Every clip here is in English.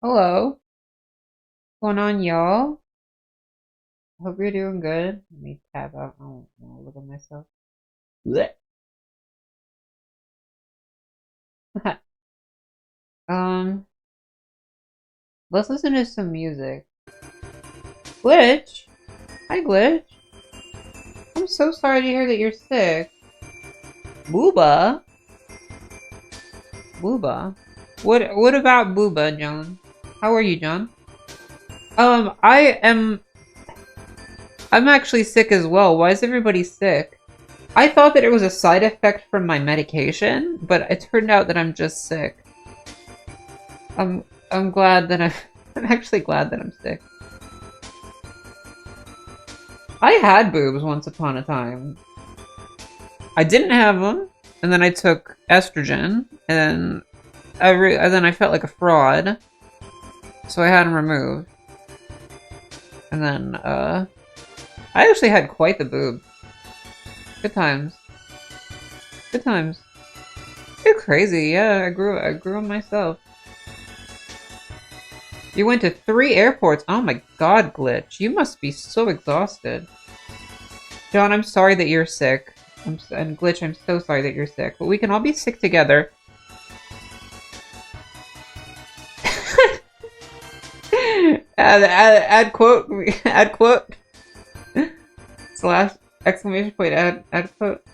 Hello, what's going on, y'all? Hope you're doing good. Let me tab out. I don't want to look at myself. Blech. um, let's listen to some music. Glitch? Hi, Glitch. I'm so sorry to hear that you're sick. Booba? Booba? What about Booba, John? How are you, John? I am. I'm actually sick as well. Why is everybody sick? I thought that it was a side effect from my medication, but it turned out that I'm just sick. I'm glad that I'm actually glad that I'm sick. I had boobs once upon a time. I didn't have them, and then I took estrogen, and then I felt like a fraud, so I had them removed. And then I actually had quite the boobs. Good times. Good times. You're crazy. Yeah, I grew them myself. You went to 3 airports. Oh my god, Glitch. You must be so exhausted. John, I'm sorry that you're sick. And Glitch, I'm so sorry that you're sick. But we can all be sick together. add quote. Add quote. Slash exclamation point. Add quote.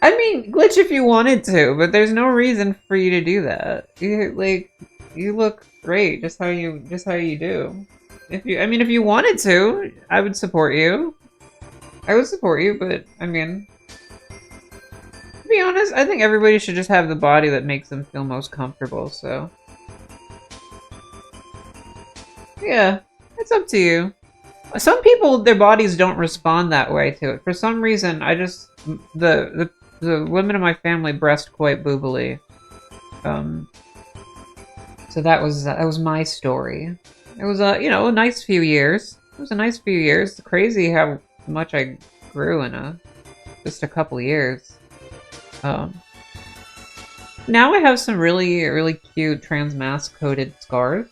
I mean, Glitch if you wanted to, but there's no reason for you to do that. You look great just how you do. If you wanted to, I would support you. I would support you, but I mean, to be honest, I think everybody should just have the body that makes them feel most comfortable, so. Yeah, it's up to you. Some people, their bodies don't respond that way to it. For some reason, the women in my family breast quite boobily. Um, so that was my story. It was a nice few years. It was a nice few years. It's crazy how much I grew in just a couple years. Um, Now I have some really, really cute transmask coated scars,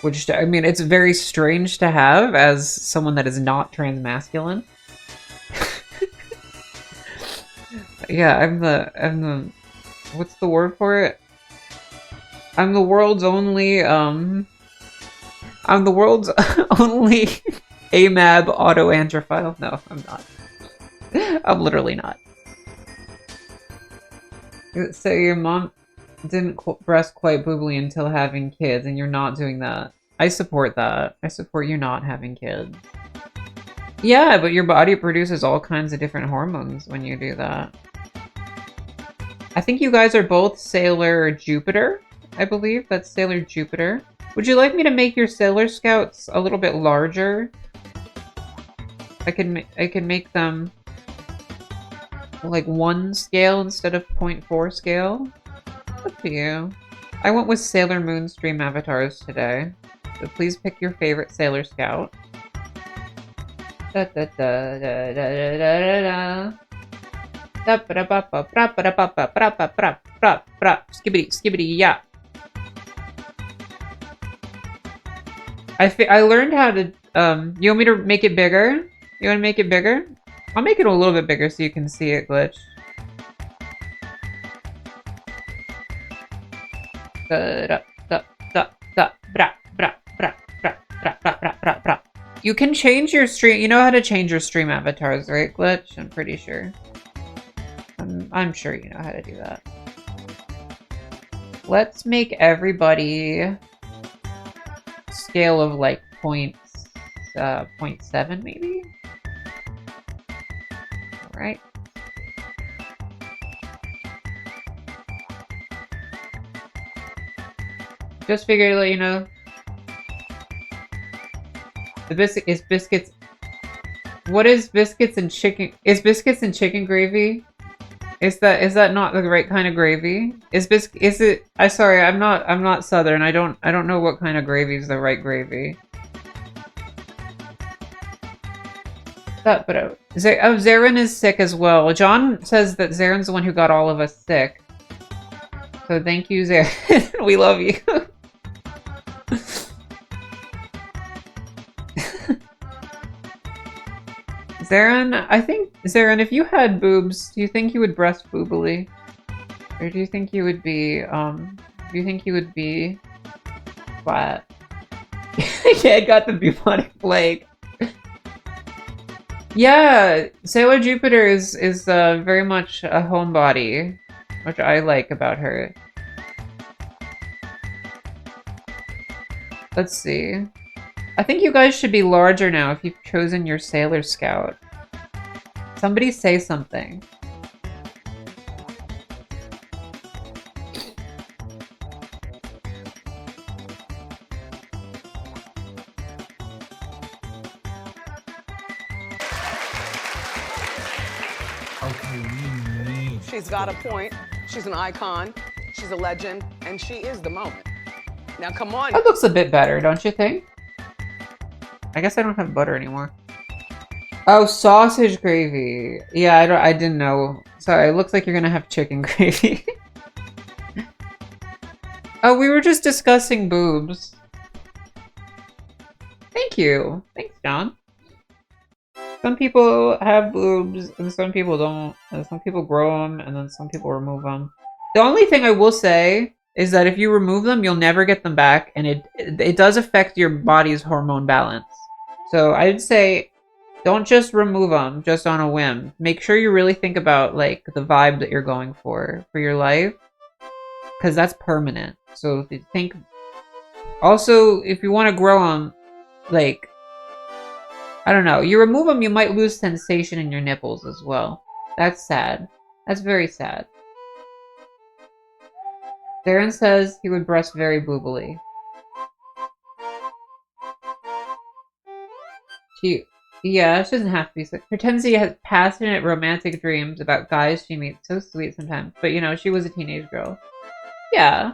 which, I mean, it's very strange to have as someone that is not transmasculine. Yeah, what's the word for it? I'm the world's only, I'm the world's only AMAB autoandrophile. No, I'm not. I'm literally not. So your mom didn't breast quite boobly until having kids, and you're not doing that. I support that. I support you not having kids. Yeah, but your body produces all kinds of different hormones when you do that. I think you guys are both Sailor Jupiter, I believe. That's Sailor Jupiter. Would you like me to make your Sailor Scouts a little bit larger? I can make them like 1 scale instead of 0.4 scale. Up to you. I went with Sailor Moon stream avatars today, so please pick your favorite Sailor Scout. Da da da da da da da da. Skibbity, skibbity, yeah. I learned how to, you want me to make it bigger? You want to make it bigger? I'll make it a little bit bigger so you can see it, Glitch. You can change your stream. You know how to change your stream avatars, right, Glitch? I'm pretty sure. I'm sure you know how to do that. Let's make everybody scale of like 0.7 maybe. All right. Just figured to let you know. The biscuit is biscuits. What is biscuits and chicken? Is biscuits and chicken gravy? Is that not the right kind of gravy? Is it? Sorry, I'm not Southern. I don't know what kind of gravy is the right gravy. But Zarin is sick as well. John says that Zarin's the one who got all of us sick. So thank you, Zarin. We love you. Zarin, I think, Zarin, if you had boobs, do you think you would breast boobily? Or do you think you would be, do you think you would be flat? Yeah, I got the bubonic plague. Yeah, Sailor Jupiter is very much a homebody, which I like about her. Let's see. I think you guys should be larger now if you've chosen your Sailor Scout. Somebody say something. She's got a point. She's an icon. She's a legend. And she is the moment. Now, come on. That looks a bit better, don't you think? I guess I don't have butter anymore. Oh, sausage gravy. Yeah, I didn't know. Sorry, it looks like you're gonna have chicken gravy. Oh, we were just discussing boobs. Thank you. Thanks, John. Some people have boobs, and some people don't. And some people grow them, and then some people remove them. The only thing I will say is that if you remove them, you'll never get them back, and it does affect your body's hormone balance. So I'd say don't just remove them just on a whim. Make sure you really think about like the vibe that you're going for your life, because that's permanent. So if you think, also if you want to grow them, like, I don't know, you remove them, you might lose sensation in your nipples as well. That's sad. That's very sad. Darren says he would breast very boobily. Yeah, she doesn't have to be so. Pretends she has passionate romantic dreams about guys she meets. So sweet sometimes. But, you know, she was a teenage girl. Yeah.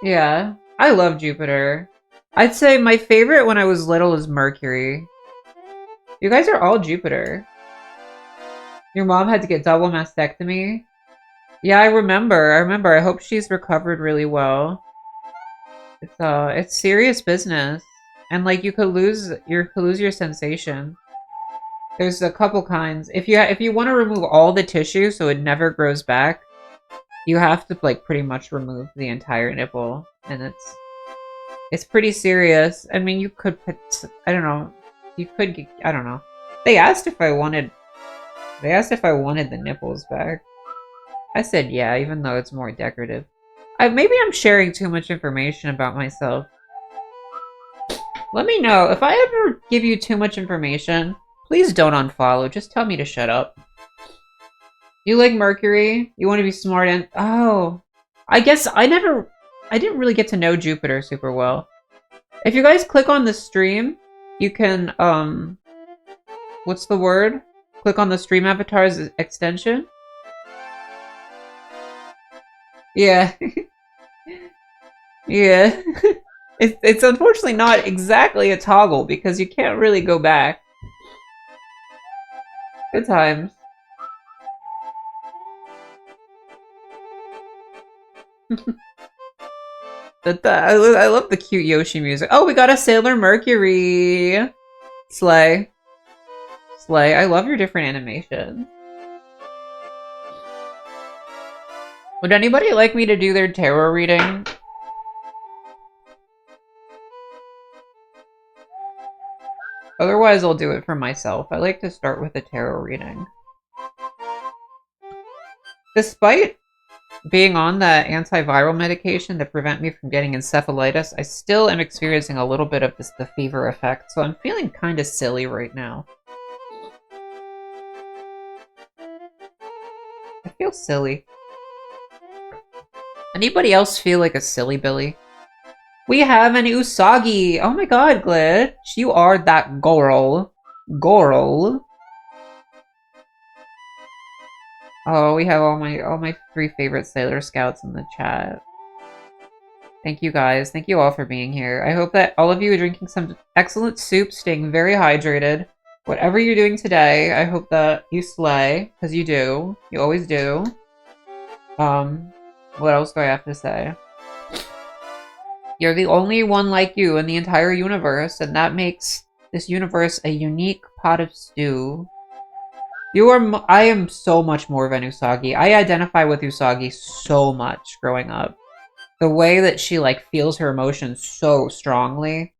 Yeah. I love Jupiter. I'd say my favorite when I was little is Mercury. You guys are all Jupiter. Your mom had to get double mastectomy. Yeah, I remember. I hope she's recovered really well. It's serious business. And like you could lose your sensation. There's a couple kinds. If you want to remove all the tissue so it never grows back, you have to like pretty much remove the entire nipple, and it's pretty serious. I mean, you could put, I don't know. You could get, I don't know. They asked if I wanted the nipples back. I said yeah, even though it's more decorative. Maybe I'm sharing too much information about myself. Let me know. If I ever give you too much information, please don't unfollow. Just tell me to shut up. You like Mercury? You want to be smart and... Oh. I guess I didn't really get to know Jupiter super well. If you guys click on the stream, you can, what's the word? Click on the stream avatar's extension. Yeah. Yeah. It's unfortunately not exactly a toggle because you can't really go back. Good times. I love the cute Yoshi music. Oh, we got a Sailor Mercury! Slay. Slay. I love your different animations. Would anybody like me to do their tarot reading? Otherwise, I'll do it for myself. I like to start with a tarot reading. Despite being on the antiviral medication to prevent me from getting encephalitis, I still am experiencing a little bit of the fever effect, so I'm feeling kind of silly right now. I feel silly. Anybody else feel like a silly Billy? We have an Usagi! Oh my god, Glitch! You are that girl. Girl. Oh, we have all my 3 favorite Sailor Scouts in the chat. Thank you guys. Thank you all for being here. I hope that all of you are drinking some excellent soup, staying very hydrated. Whatever you're doing today, I hope that you slay, because you do. You always do. What else do I have to say? You're the only one like you in the entire universe, and that makes this universe a unique pot of stew. I am so much more of an Usagi. I identify with Usagi so much growing up. The way that she, like, feels her emotions so strongly,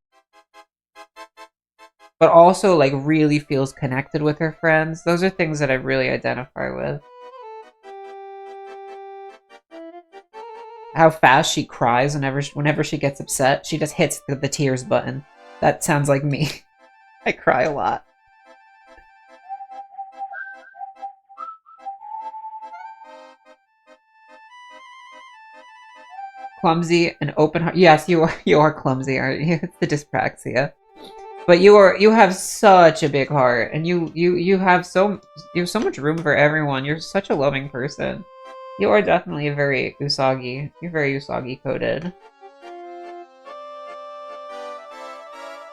but also, like, really feels connected with her friends. Those are things that I really identify with. How fast she cries whenever she gets upset. She just hits the tears button. That sounds like me. I cry a lot. Clumsy and open heart. Yes, you are clumsy, aren't you? It's the dyspraxia. But you have such a big heart, and you have so much room for everyone. You're such a loving person. You are definitely a very Usagi. You're very Usagi coded.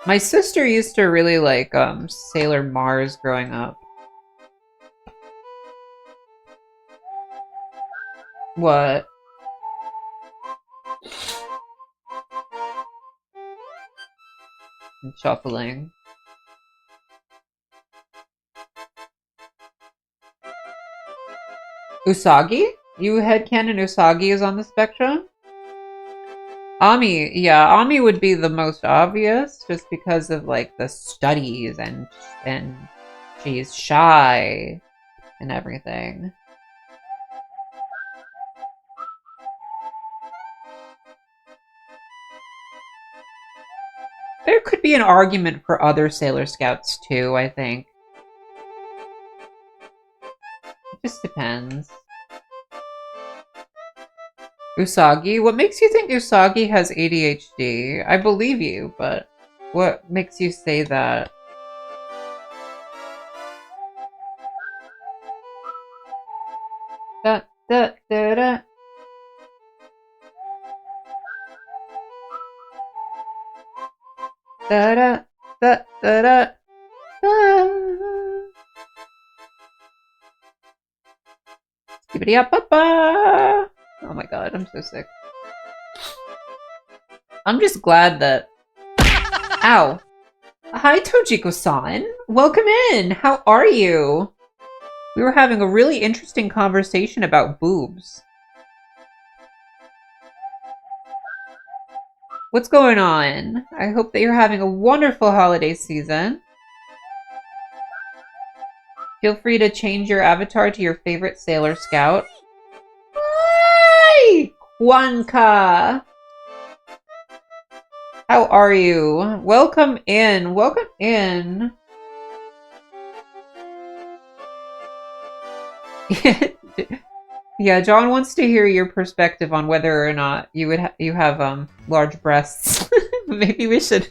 My sister used to really like Sailor Mars growing up. What? And shuffling. Usagi? You headcanon Usagi is on the spectrum? Ami, yeah, Ami would be the most obvious just because of like the studies and she's shy and everything. There could be an argument for other Sailor Scouts too, I think. It just depends. Usagi? What makes you think Usagi has ADHD? I believe you, but what makes you say that? Da, da, da, da. Da, da, da, da, da. Skibbity-up-ba-ba. Oh my god, I'm so sick. I'm just glad that... Ow. Hi, Tojiko-san. Welcome in. How are you? We were having a really interesting conversation about boobs. What's going on? I hope that you're having a wonderful holiday season. Feel free to change your avatar to your favorite Sailor Scout. Hi! Juanca! How are you? Welcome in. Welcome in. Yeah, John wants to hear your perspective on whether or not you have large breasts. Maybe we should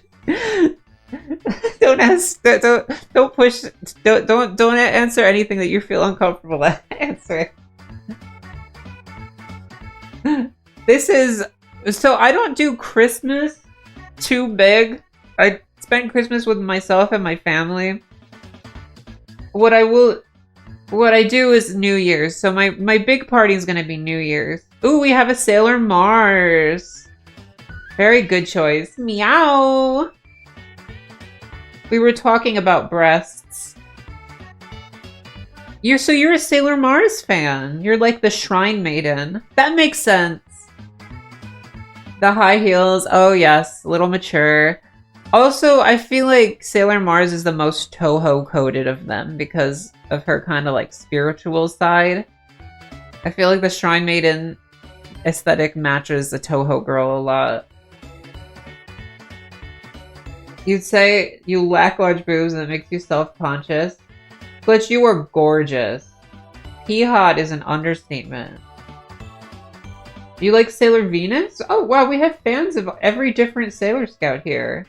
don't ask don't push don't answer anything that you feel uncomfortable answering. This is so I don't do Christmas too big. I spend Christmas with myself and my family. What I do is New Year's. So my big party is gonna be New Year's. Ooh, we have a Sailor Mars. Very good choice. Meow. We were talking about breasts. You're a Sailor Mars fan. You're like the Shrine Maiden. That makes sense. The high heels. Oh yes, a little mature. Also, I feel like Sailor Mars is the most Toho coded of them because of her kind of like spiritual side. I feel like the Shrine Maiden aesthetic matches the Toho girl a lot. You'd say you lack large boobs and it makes you self-conscious. But you are gorgeous. Pee-hot is an understatement. You like Sailor Venus? Oh wow, we have fans of every different Sailor Scout here.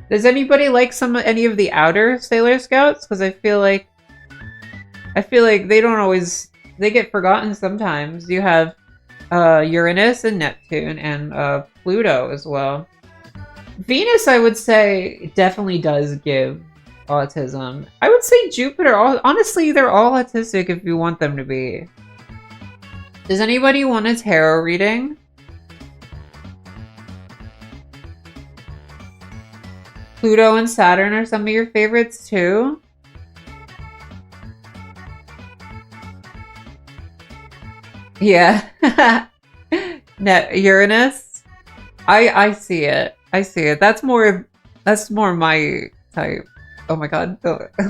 Does anybody like any of the outer Sailor Scouts? Because I feel like they don't always, they get forgotten sometimes. You have Uranus and Neptune and Pluto as well. Venus, I would say, definitely does give autism. I would say Jupiter, honestly, they're all autistic if you want them to be. Does anybody want a tarot reading? Pluto and Saturn are some of your favorites too? Yeah. Uranus? I see it. I see it. That's more my type. Oh my god.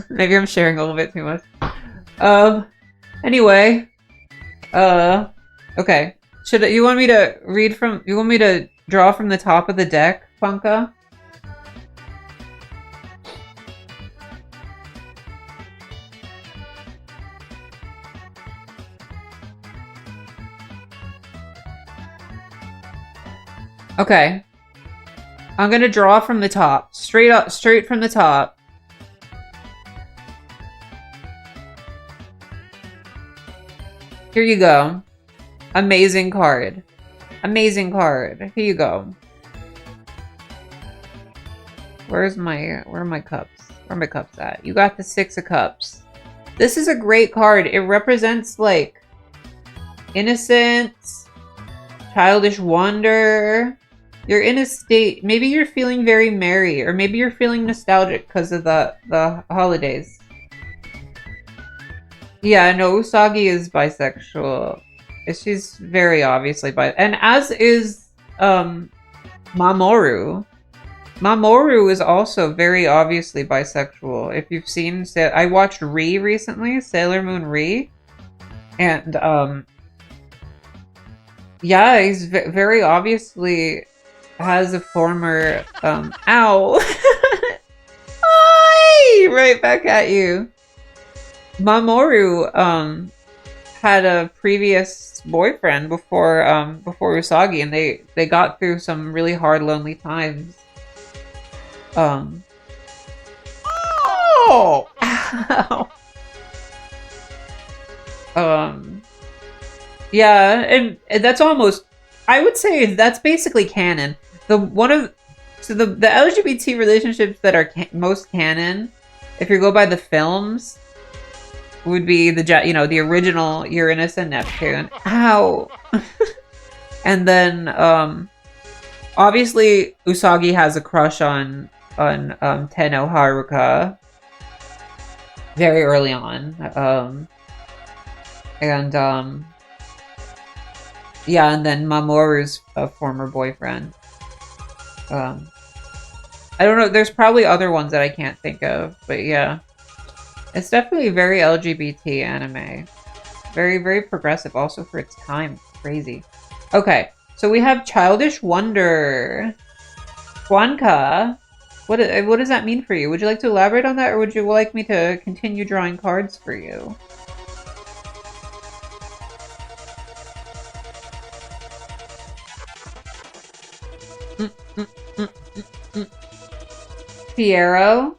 Maybe I'm sharing a little bit too much. Um anyway, uh okay. You want me to you want me to draw from the top of the deck, Funka? Okay. I'm gonna draw from the top. Straight up, straight from the top. Here you go. Amazing card. Amazing card. Here you go. Where are my cups? Where are my cups at? You got the 6 of cups. This is a great card. It represents like innocence, childish wonder. You're in a state, maybe you're feeling very merry, or maybe you're feeling nostalgic because of the holidays. Yeah, no, Usagi is bisexual. She's very obviously and as is Mamoru. Mamoru is also very obviously bisexual. If you've seen, I watched Ri recently, Sailor Moon Ri, and yeah, he's very obviously has a former ow. Hi! Right back at you. Mamoru had a previous boyfriend before Usagi, and they got through some really hard, lonely times. Oh! Ow. Yeah, and that's almost, I would say that's basically canon. The LGBT relationships that are most canon, if you go by the films, would be the original Uranus and Neptune. Ow. And then obviously Usagi has a crush on Tenno Haruka very early on. And yeah, and then Mamoru's a former boyfriend. I don't know, there's probably other ones that I can't think of, but yeah. It's definitely very LGBT anime. Very, very progressive also for its time. Crazy. Okay, so we have Childish Wonder. Juanca, what does that mean for you? Would you like to elaborate on that, or would you like me to continue drawing cards for you? Fiero?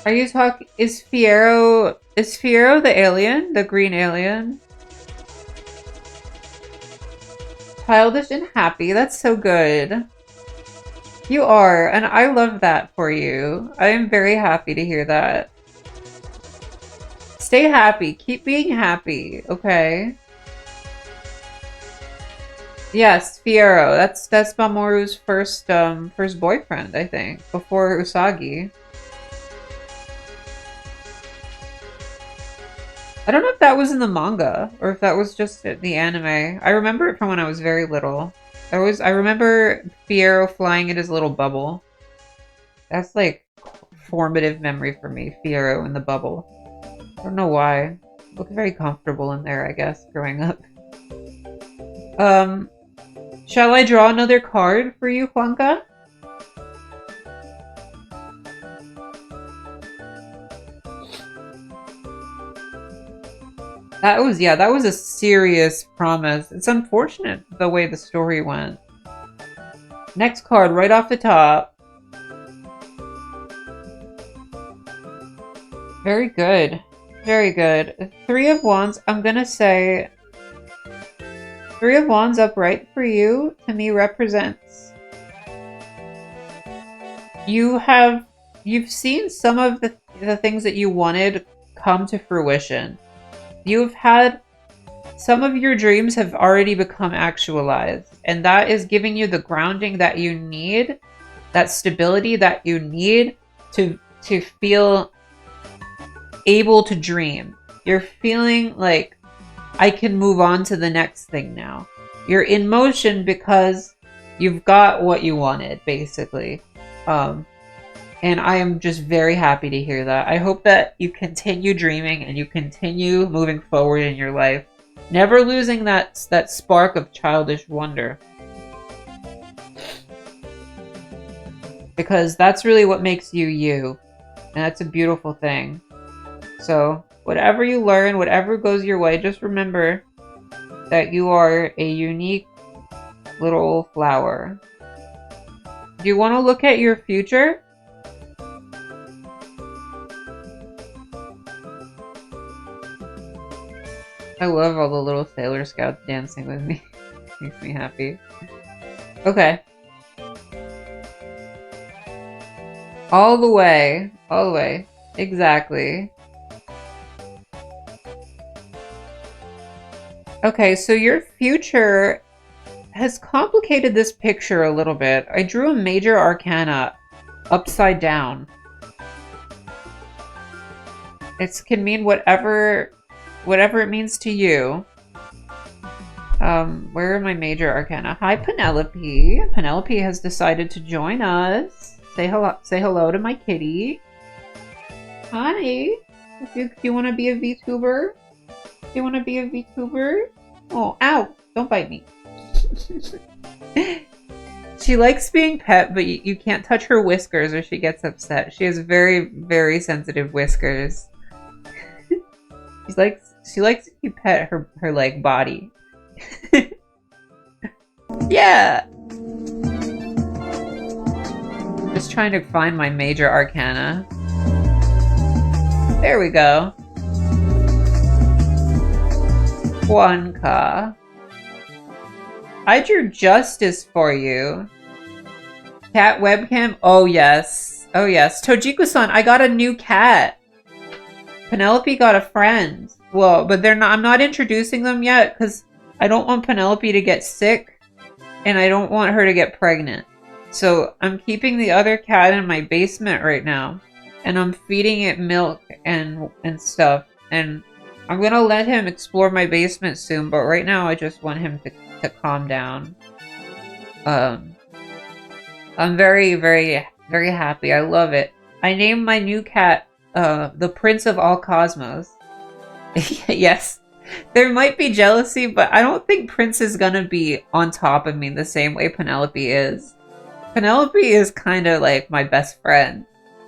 Are you talking? Is Fiero the alien? The green alien? Childish and happy. That's so good. You are, and I love that for you. I am very happy to hear that. Stay happy. Keep being happy, okay? Yes, Fiero. That's Mamoru's first boyfriend, I think, before Usagi. I don't know if that was in the manga or if that was just the anime. I remember it from when I was very little. I remember Fiero flying in his little bubble. That's like formative memory for me, Fiero in the bubble. I don't know why. Looked very comfortable in there, I guess, growing up. Shall I draw another card for you, Juanca? That was a serious promise. It's unfortunate the way the story went. Next card, right off the top. Very good. Very good. 3 of Wands, I'm gonna say 3 of Wands upright for you, to me, represents you've seen some of the things that you wanted come to fruition. You've had some of your dreams have already become actualized, and that is giving you the grounding that you need that stability that you need to feel able to dream. You're feeling like I can move on to the next thing now. You're in motion because you've got what you wanted, basically. And I am just very happy to hear that. I hope that you continue dreaming and you continue moving forward in your life, never losing that spark of childish wonder. Because that's really what makes you you. And that's a beautiful thing. So, whatever you learn, whatever goes your way, just remember that you are a unique little flower. Do you want to look at your future? I love all the little Sailor Scouts dancing with me. Makes me happy. Okay. All the way. All the way. Exactly. Okay, so your future has complicated this picture a little bit. I drew a major arcana upside down. It can mean whatever it means to you. Where are my major arcana? Hi, Penelope. Penelope has decided to join us. Say hello to my kitty. Hi. If you want to be a VTuber? You want to be a VTuber? Oh, ow! Don't bite me. She likes being pet, but you can't touch her whiskers or she gets upset. She has very, very sensitive whiskers. She likes if you pet her like body. Yeah. Just trying to find my major arcana. There we go. Juanca. I drew justice for you. Cat webcam? Oh yes. Oh yes. Tojiku-san, I got a new cat. Penelope got a friend. Well, but I'm not introducing them yet because I don't want Penelope to get sick and I don't want her to get pregnant. So I'm keeping the other cat in my basement right now and I'm feeding it milk and stuff. And I'm going to let him explore my basement soon, but right now I just want him to calm down. I'm very, very, very happy. I love it. I named my new cat the Prince of all Cosmos. Yes. There might be jealousy, but I don't think Prince is gonna be on top of me the same way Penelope is. Penelope is kind of like my best friend.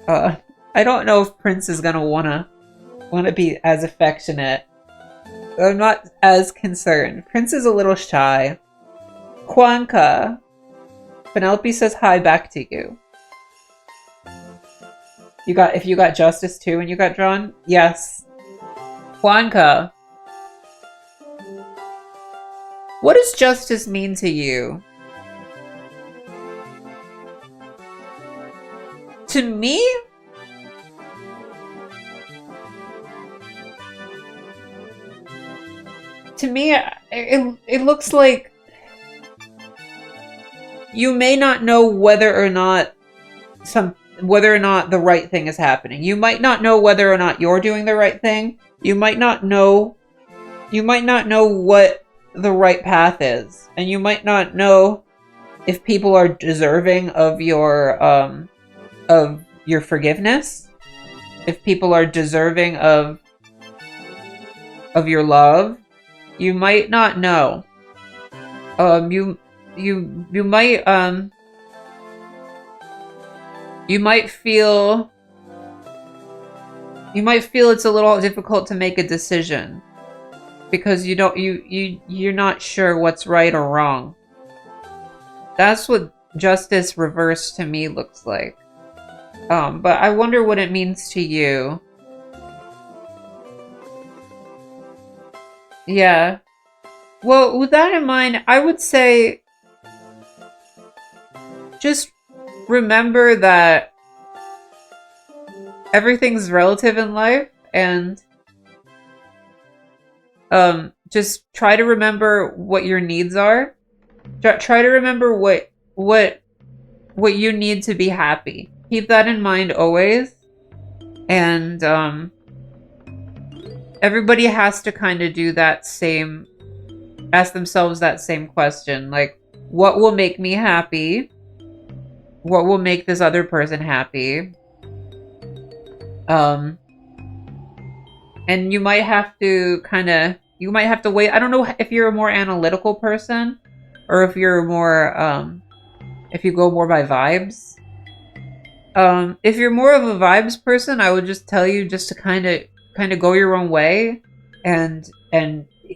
I don't know if Prince is gonna wanna be as affectionate. I'm not as concerned. Prince is a little shy. Juanca. Penelope says hi back to you. If you got justice too when you got drawn? Yes. Juanca. What does justice mean to you? To me? To me, it looks like you may not know whether or not the right thing is happening. You might not know whether or not you're doing the right thing. You might not know what the right path is. And you might not know if people are deserving of your forgiveness. If people are deserving of your love. You might not know. You might feel it's a little difficult to make a decision because you're not sure what's right or wrong. That's what justice reversed to me looks like. But I wonder what it means to you. Yeah. Well, with that in mind, I would say just remember that everything's relative in life and just try to remember what your needs are. Try to remember what what you need to be happy. Keep that in mind always. And everybody has to kind of do that same, ask themselves that same question. Like, what will make me happy? What will make this other person happy? Um, and you might have to you might have to wait. I don't know if you're a more analytical person or if you're more, if you go more by vibes. If you're more of a vibes person, I would just tell you just to kind of go your own way, and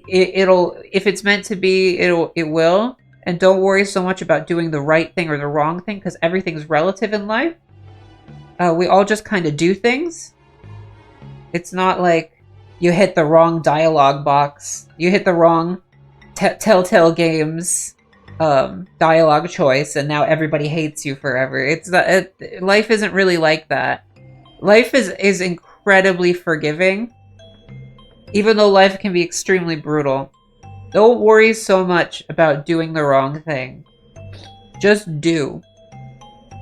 it'll, if it's meant to be, it will. And don't worry so much about doing the right thing or the wrong thing, because everything's relative in life. We all just kind of do things. It's not like you hit the wrong dialogue box, you hit the wrong Telltale Games dialogue choice, and now everybody hates you forever. It's not, life isn't really like that. Life is incredibly forgiving, even though life can be extremely brutal. Don't worry so much about doing the wrong thing. Just do.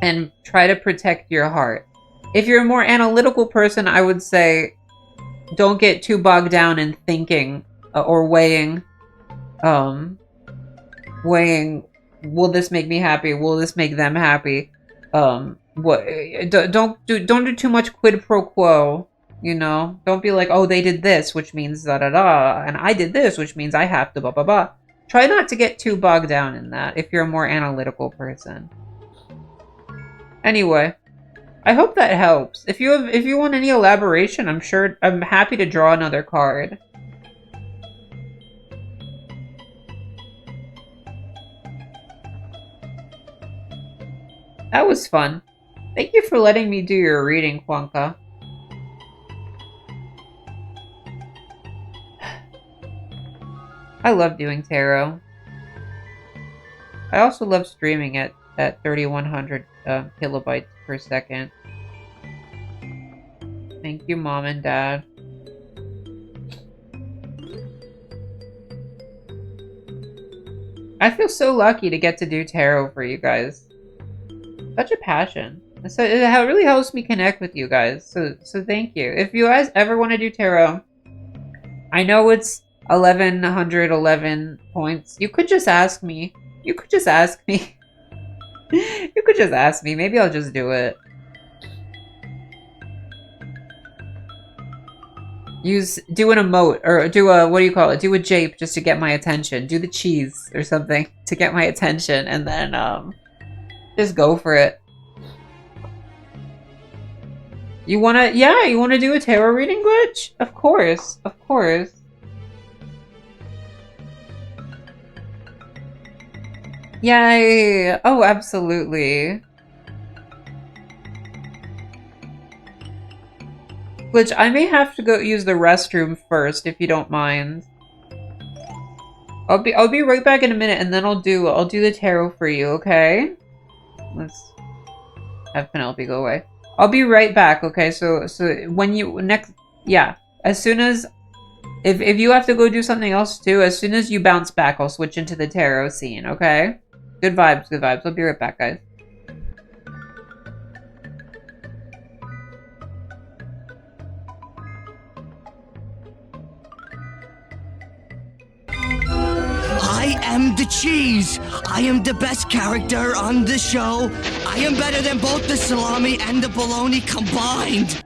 And try to protect your heart. If you're a more analytical person, I would say don't get too bogged down in thinking or weighing, weighing, will this make me happy? Will this make them happy? What? Don't do too much quid pro quo. You know, don't be like, oh, they did this, which means da da da, and I did this, which means I have to blah blah blah. Try not to get too bogged down in that if you're a more analytical person. Anyway, I hope that helps. If you want any elaboration, I'm happy to draw another card. That was fun. Thank you for letting me do your reading, Kwanka. I love doing tarot. I also love streaming it at 3100 kilobytes per second. Thank you, Mom and Dad. I feel so lucky to get to do tarot for you guys. Such a passion. So it really helps me connect with you guys. So thank you. If you guys ever want to do tarot, I know it's 1111 points. You could just ask me. You could just ask me. You could just ask me. Maybe I'll just do it. Do an emote, or do a, what do you call it? Do a jape just to get my attention. Do the cheese or something to get my attention, and then just go for it. You wanna, yeah, you wanna do a tarot reading, Glitch? Of course, of course. Yay! Oh, absolutely. Glitch, I may have to go use the restroom first, if you don't mind. I'll be right back in a minute, and then I'll do the tarot for you, okay? Let's have Penelope go away. I'll be right back, okay? So when you next, yeah, as soon as, if you have to go do something else too, as soon as you bounce back, I'll switch into the tarot scene, okay? Good vibes, good vibes. I'll be right back, guys. I am the cheese. I am the best character on the show. I am better than both the salami and the bologna combined.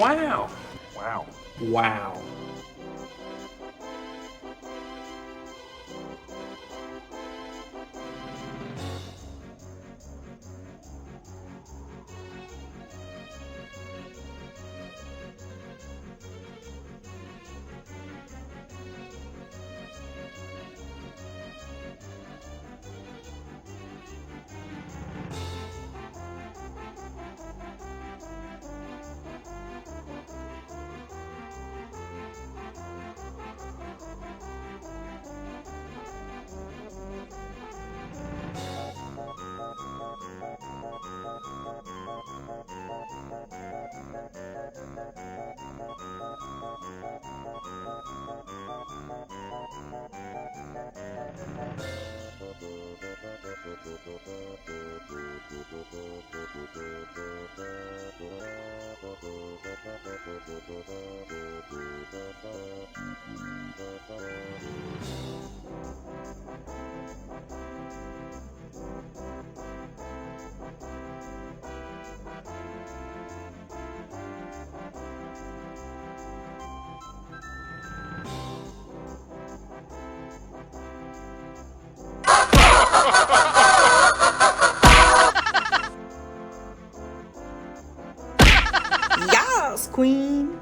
Wow. Wow. Wow. Yes, queen.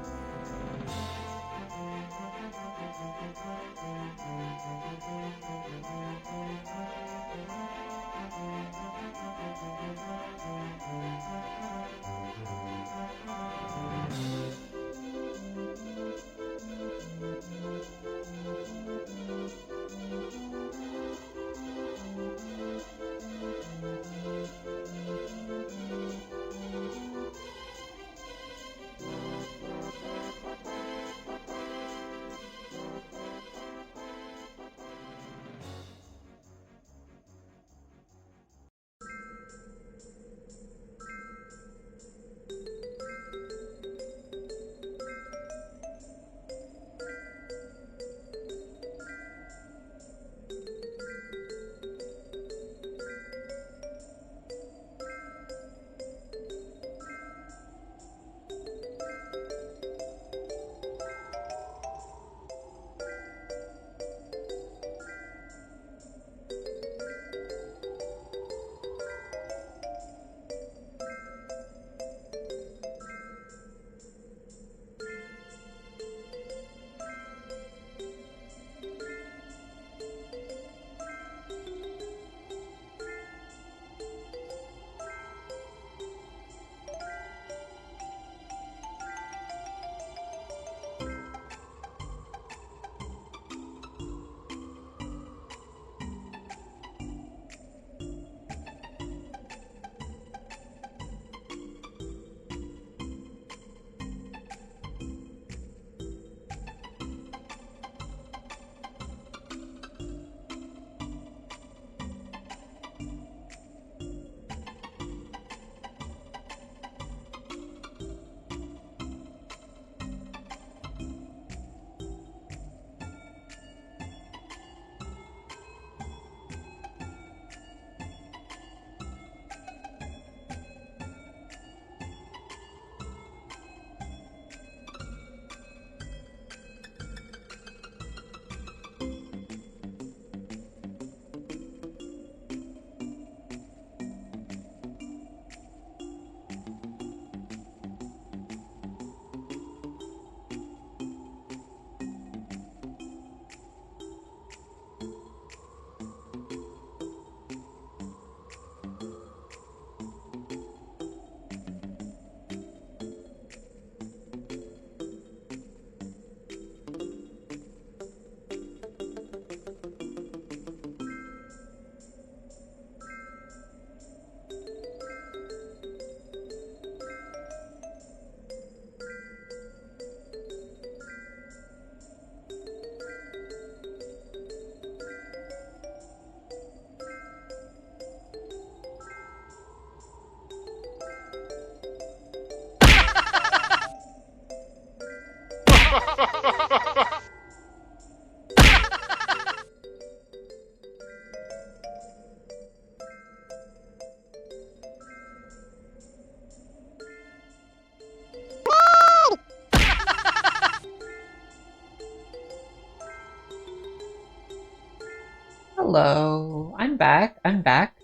Hello. I'm back. I'm back.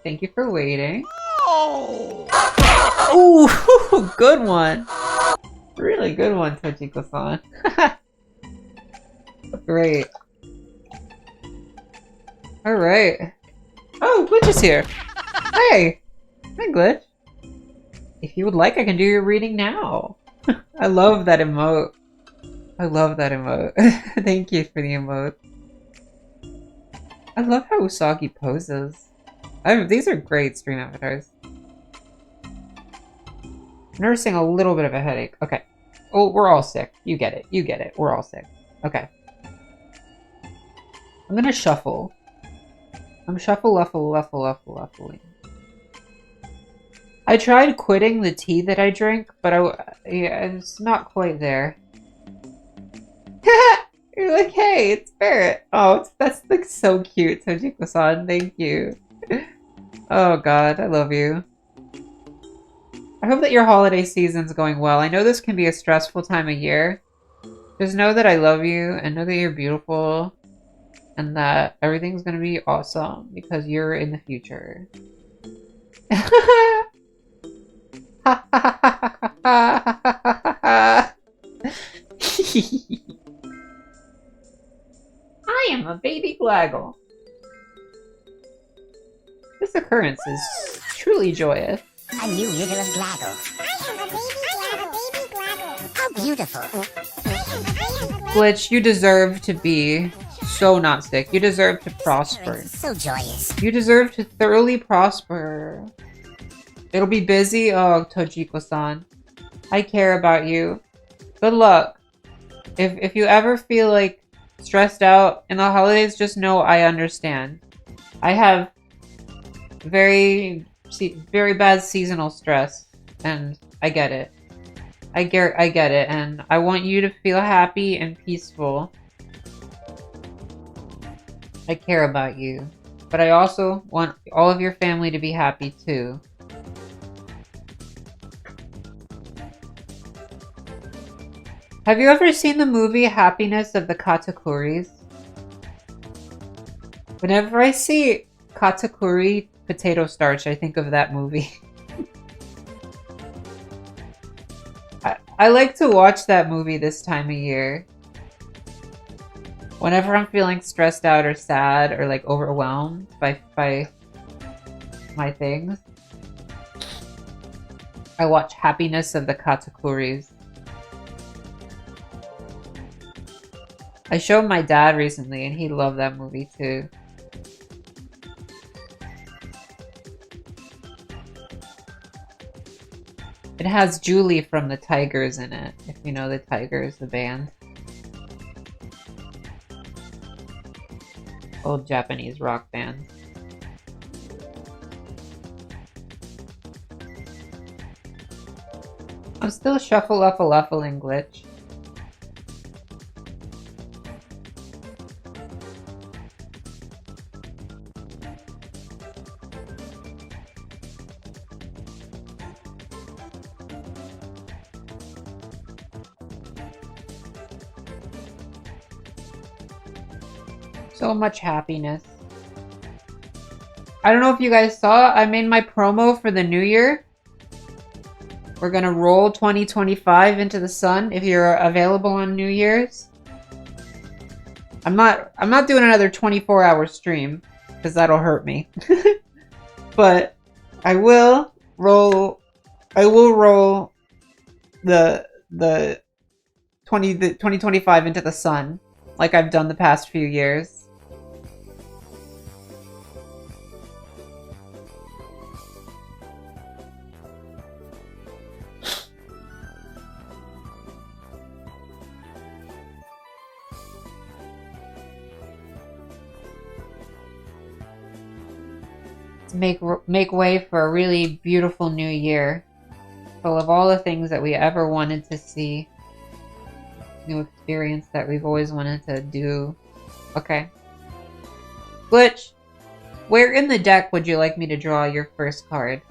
Thank you for waiting. Ooh, good one. Really good one, Tochiko-san. Great. Alright. Oh, Glitch is here. Hey! Hi, Glitch. If you would like, I can do your reading now. I love that emote. I love that emote. Thank you for the emote. I love how Usagi poses. These are great stream avatars. Nursing a little bit of a headache. Okay. Oh, we're all sick. You get it. You get it. We're all sick. Okay. I'm gonna shuffle. I'm shuffling. I tried quitting the tea that I drink, but yeah, it's not quite there. You're like, hey, it's Barrett. Oh, that's like so cute, Tojiko-san. Thank you. Oh god, I love you. I hope that your holiday season's going well. I know this can be a stressful time of year. Just know that I love you and know that you're beautiful and that everything's gonna be awesome because you're in the future. I am a baby Glaggle. This occurrence is truly joyous. A new litter of Glaggle. I am a baby Glaggle. How beautiful. Glitch, you deserve to be so not sick. You deserve to prosper. So joyous. You deserve to thoroughly prosper. It'll be busy. Oh, Tojiko-san. I care about you. Good luck. If you ever feel like stressed out in the holidays, just know I understand. I have very bad seasonal stress, and I get it. I get it, and I want you to feel happy and peaceful. I care about you, but I also want all of your family to be happy too. Have you ever seen the movie Happiness of the Katakuris? Whenever I see katakuri potato starch, I think of that movie. I like to watch that movie this time of year. Whenever I'm feeling stressed out or sad or like overwhelmed by my things, I watch Happiness of the Katakuris. I showed my dad recently and he loved that movie too. It has Julie from the Tigers in it, if you know the Tigers, the band. Old Japanese rock band. I'm still shuffling Glitch. So much happiness. I don't know if you guys saw, I made my promo for the new year. We're gonna roll 2025 into the sun if you're available on New Year's. I'm not doing another 24-hour stream because that'll hurt me. But I will roll the 2025 into the sun like I've done the past few years. Make way for a really beautiful new year, full of all the things that we ever wanted to see. new experience that we've always wanted to do. Okay. Glitch, where in the deck would you like me to draw your first card?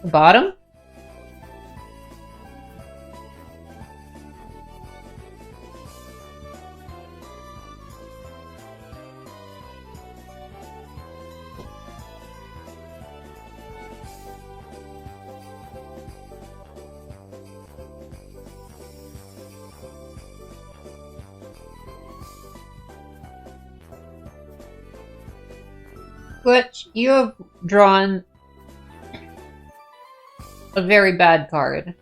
The bottom? Glitch, you have drawn a very bad card.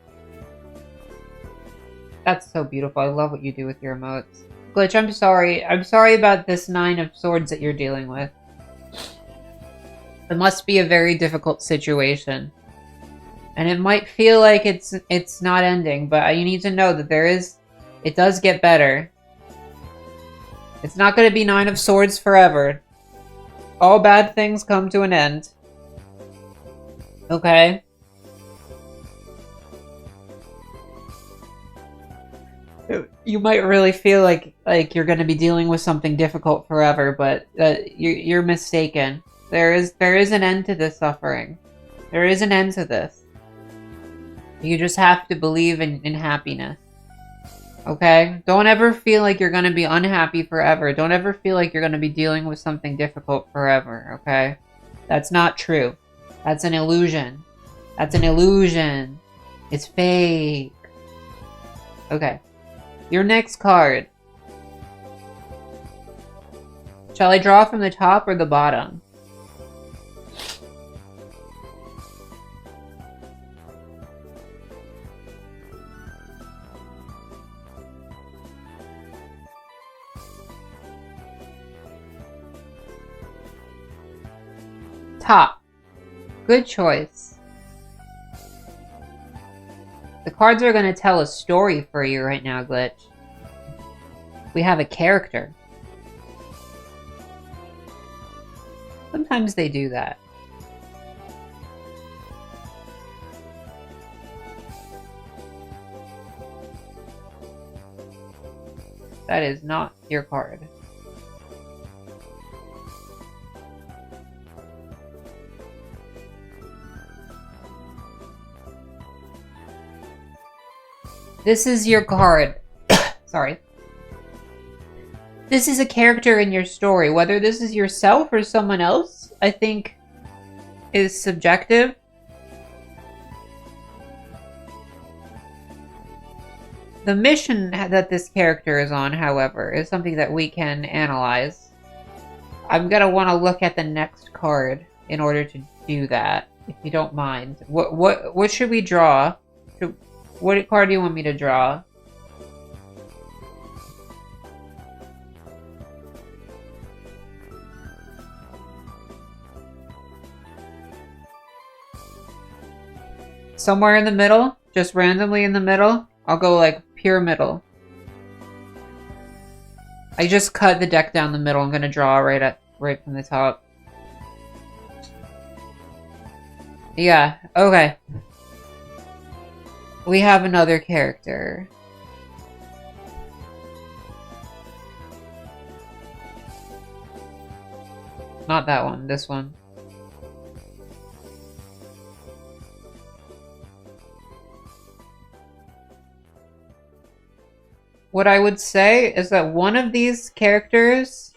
That's so beautiful. I love what you do with your emotes. Glitch, I'm sorry. I'm sorry about this 9 of Swords that you're dealing with. It must be a very difficult situation. And it might feel like it's not ending, but you need to know that it does get better. It's not going to be 9 of Swords forever. All bad things come to an end. Okay? You might really feel like you're going to be dealing with something difficult forever, but you're mistaken. There is an end to this suffering. There is an end to this. You just have to believe in happiness. Okay? Don't ever feel like you're going to be unhappy forever. Don't ever feel like you're going to be dealing with something difficult forever, okay? That's not true. That's an illusion. That's an illusion. It's fake. Okay. Your next card. Shall I draw from the top or the bottom? Top. Good choice. The cards are going to tell a story for you right now, Glitch. We have a character. Sometimes they do that. That is not your card. This is your card. Sorry. This is a character in your story. Whether this is yourself or someone else, I think, is subjective. The mission that this character is on, however, is something that we can analyze. I'm gonna want to look at the next card in order to do that, if you don't mind. What should we draw? What card do you want me to draw? Somewhere in the middle? Just randomly in the middle? I'll go like pure middle. I just cut the deck down the middle. I'm gonna draw right from the top. Yeah, okay. We have another character. Not that one, this one. What I would say is that one of these characters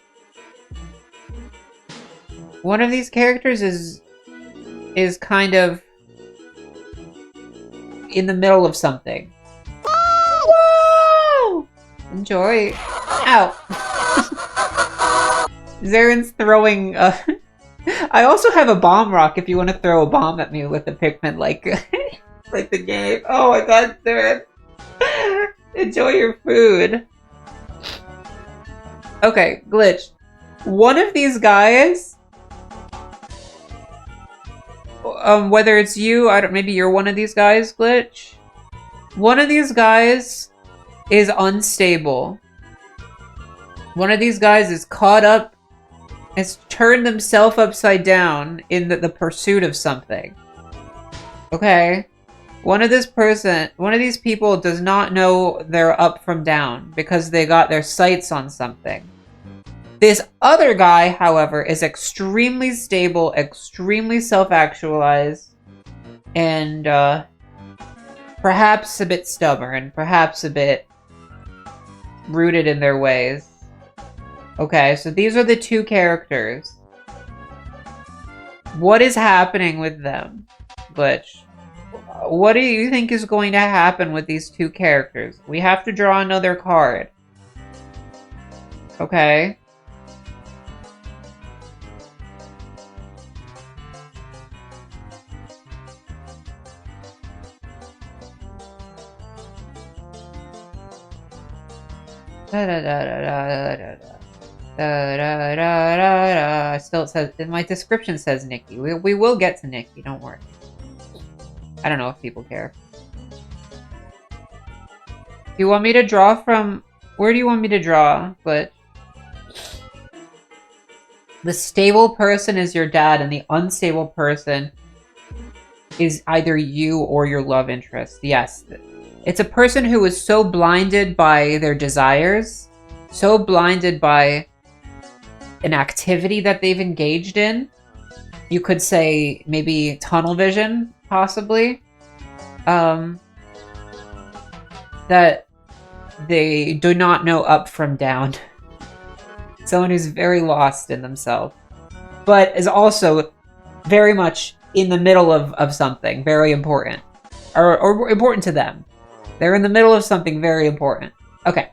is kind of in the middle of something. Whoa! Enjoy. Ow. Zaren's throwing I also have a bomb rock if you want to throw a bomb at me with a Pikmin like like the game. Oh my god, Zaren. Enjoy your food. Okay, Glitch. One of these guys, whether it's you, I don't. Maybe you're one of these guys, Glitch. One of these guys is unstable. One of these guys is caught up, has turned himself upside down in the pursuit of something. Okay? One of these people does not know their up from down because they got their sights on something. This other guy, however, is extremely stable, extremely self-actualized, and perhaps a bit stubborn, perhaps a bit rooted in their ways. Okay, so these are the two characters. What is happening with them, Glitch? What do you think is going to happen with these two characters? We have to draw another card. Okay. Still, it says, my description says Nikki. We will get to Nikki, don't worry. I don't know if people care. Do you want me to draw from... Where do you want me to draw? But the stable person is your dad, and the unstable person is either you or your love interest. Yes. It's a person who is so blinded by their desires, so blinded by an activity that they've engaged in. You could say maybe tunnel vision, possibly. That they do not know up from down. Someone who's very lost in themselves, but is also very much in the middle of something very important, or important to them. They're in the middle of something very important. Okay.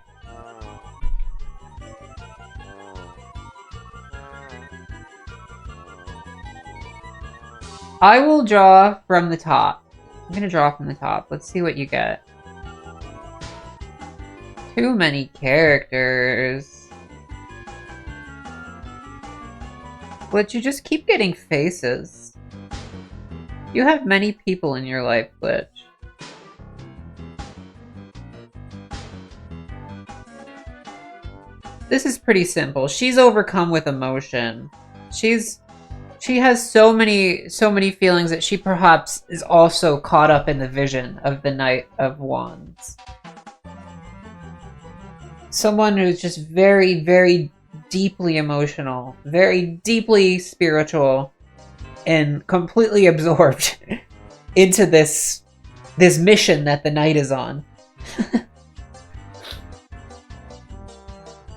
I will draw from the top. I'm gonna draw from the top. Let's see what you get. Too many characters. But you just keep getting faces. You have many people in your life, Glitch. This is pretty simple. She's overcome with emotion. She has so many feelings that she perhaps is also caught up in the vision of the Knight of Wands. Someone who's just very, very deeply emotional, very deeply spiritual, and completely absorbed into this mission that the Knight is on.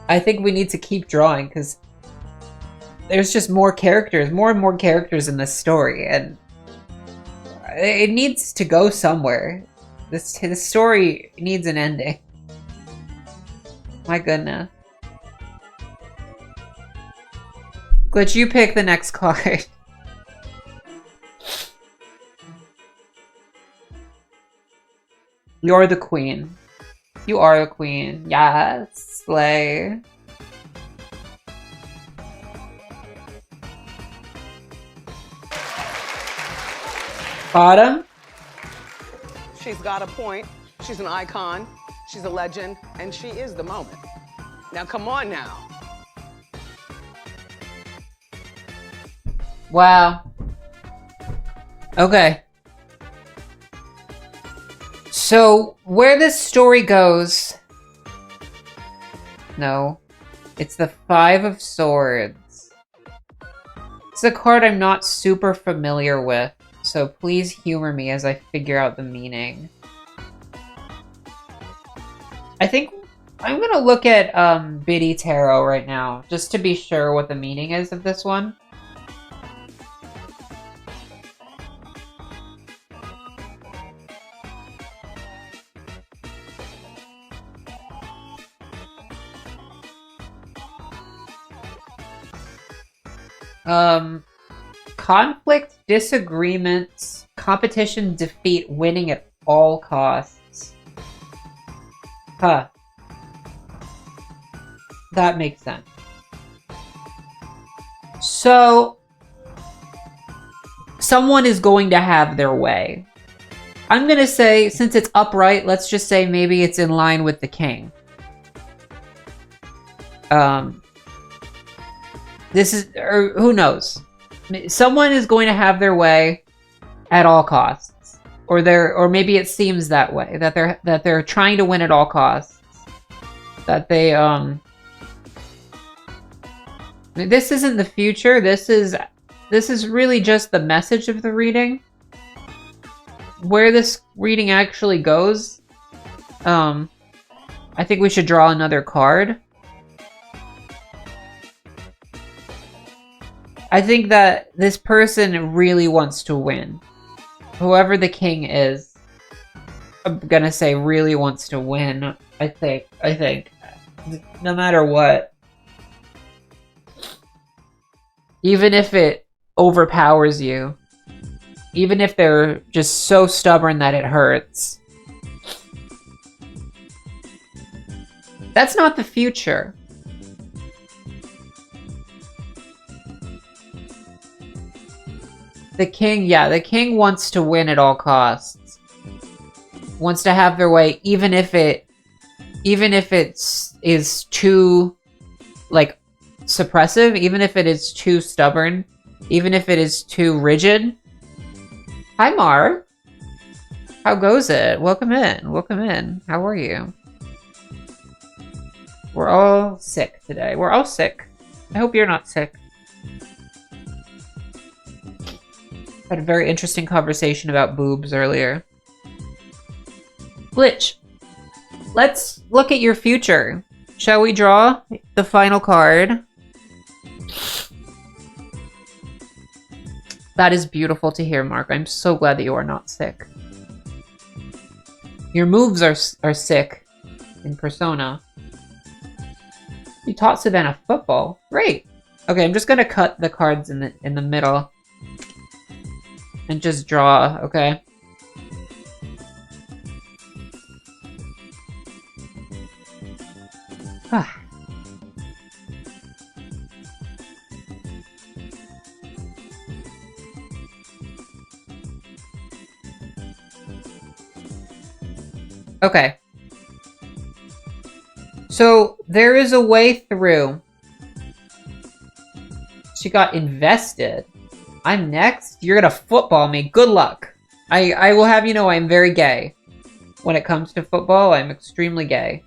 I think we need to keep drawing because there's just more characters, more and more characters in this story, and it needs to go somewhere. This story needs an ending. My goodness. Glitch, you pick the next card. You're the queen. You are a queen. Yes, slay. Bottom? She's got a point. She's an icon. She's a legend. And she is the moment. Now, come on now. Wow. Okay. So, where this story goes... No. It's the Five of Swords. It's a card I'm not super familiar with, so please humor me as I figure out the meaning. I think I'm gonna look at Biddy Tarot right now, just to be sure what the meaning is of this one. Conflict, disagreements, competition, defeat, winning at all costs. Huh. That makes sense. So, someone is going to have their way. I'm going to say, since it's upright, let's just say maybe it's in line with the king. This is, or who knows? Someone is going to have their way at all costs, or maybe it seems that way, that they're trying to win at all costs. That they this isn't the future. This is really just the message of the reading. Where this reading actually goes, I think we should draw another card. I think that this person really wants to win. Whoever the king is, I'm gonna say really wants to win. I think. No matter what. Even if it overpowers you. Even if they're just so stubborn that it hurts. That's not the future. The king wants to win at all costs. Wants to have their way, even if it is too, like, suppressive, even if it is too stubborn, even if it is too rigid. Hi, Mar. How goes it? Welcome in. Welcome in. How are you? We're all sick today. We're all sick. I hope you're not sick. Had a very interesting conversation about boobs earlier. Glitch. Let's look at your future. Shall we draw the final card? That is beautiful to hear, Mark. I'm so glad that you are not sick. Your moves are sick in Persona. You taught Savannah football. Great. Okay, I'm just gonna cut the cards in the middle and just draw, okay? Ah. Okay. So, there is a way through. She got invested. I'm next? You're gonna football me. Good luck. I will have you know I'm very gay. When it comes to football, I'm extremely gay.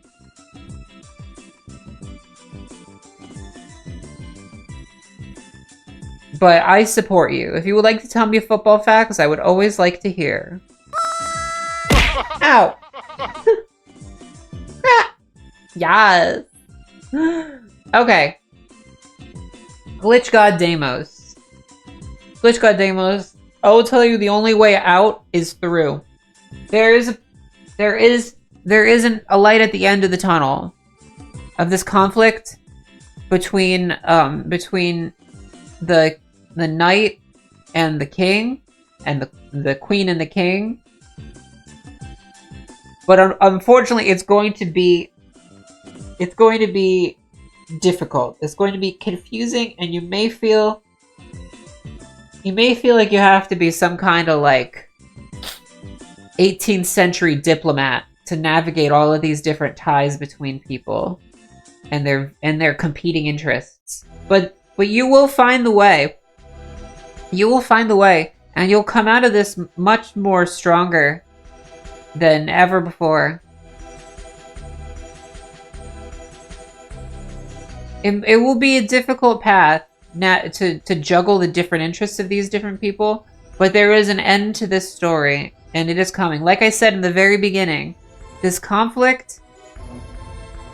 But I support you. If you would like to tell me football facts, I would always like to hear. Ow! Yes! Okay. Glitch God Deimos. Glitch God Deimos. I will tell you the only way out is through. There isn't a light at the end of the tunnel of this conflict between the knight and the king and the queen and the king. But unfortunately, it's going to be difficult. It's going to be confusing, and you may feel like you have to be some kind of like 18th century diplomat to navigate all of these different ties between people and their competing interests. But you will find the way. You will find the way, and you'll come out of this much more stronger than ever before. It will be a difficult path to juggle the different interests of these different people, but there is an end to this story, and it is coming. Like I said in the very beginning, this conflict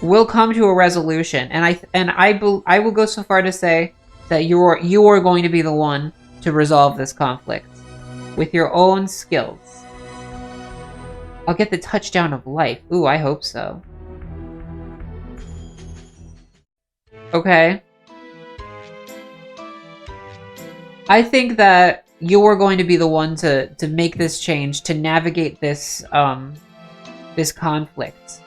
will come to a resolution, and I will go so far to say that you are going to be the one to resolve this conflict with your own skills. I'll get the touchdown of life. Ooh, I hope so. Okay. I think that you are going to be the one to make this change, to navigate this this conflict.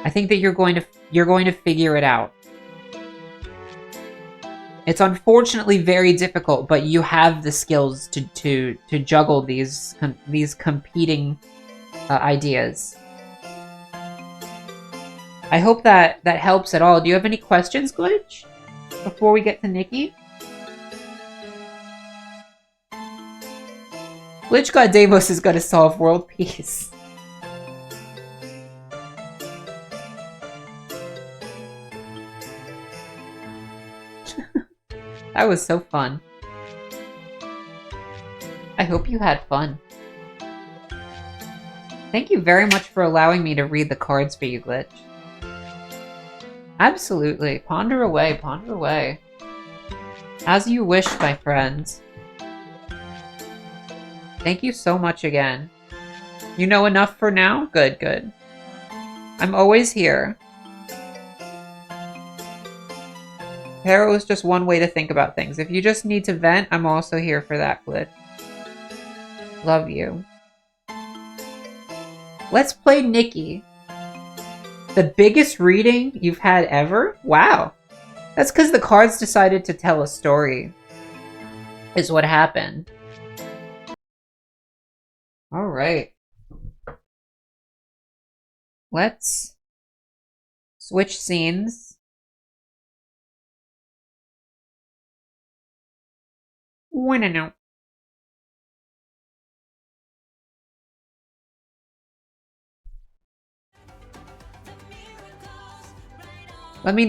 I think that you're going to figure it out. It's unfortunately very difficult, but you have the skills to juggle these competing ideas. I hope that helps at all. Do you have any questions, Glitch, before we get to Nikki? Glitch God Davos is gonna solve world peace. That was so fun. I hope you had fun. Thank you very much for allowing me to read the cards for you, Glitch. Absolutely. Ponder away, ponder away. As you wish, my friends. Thank you so much again. You know enough for now? Good, good. I'm always here. Tarot is just one way to think about things. If you just need to vent, I'm also here for that, Glitch. Love you. Let's play Nikki. The biggest reading you've had ever? Wow. That's because the cards decided to tell a story. Is what happened. Alright. Let's switch scenes. Winnow. Let me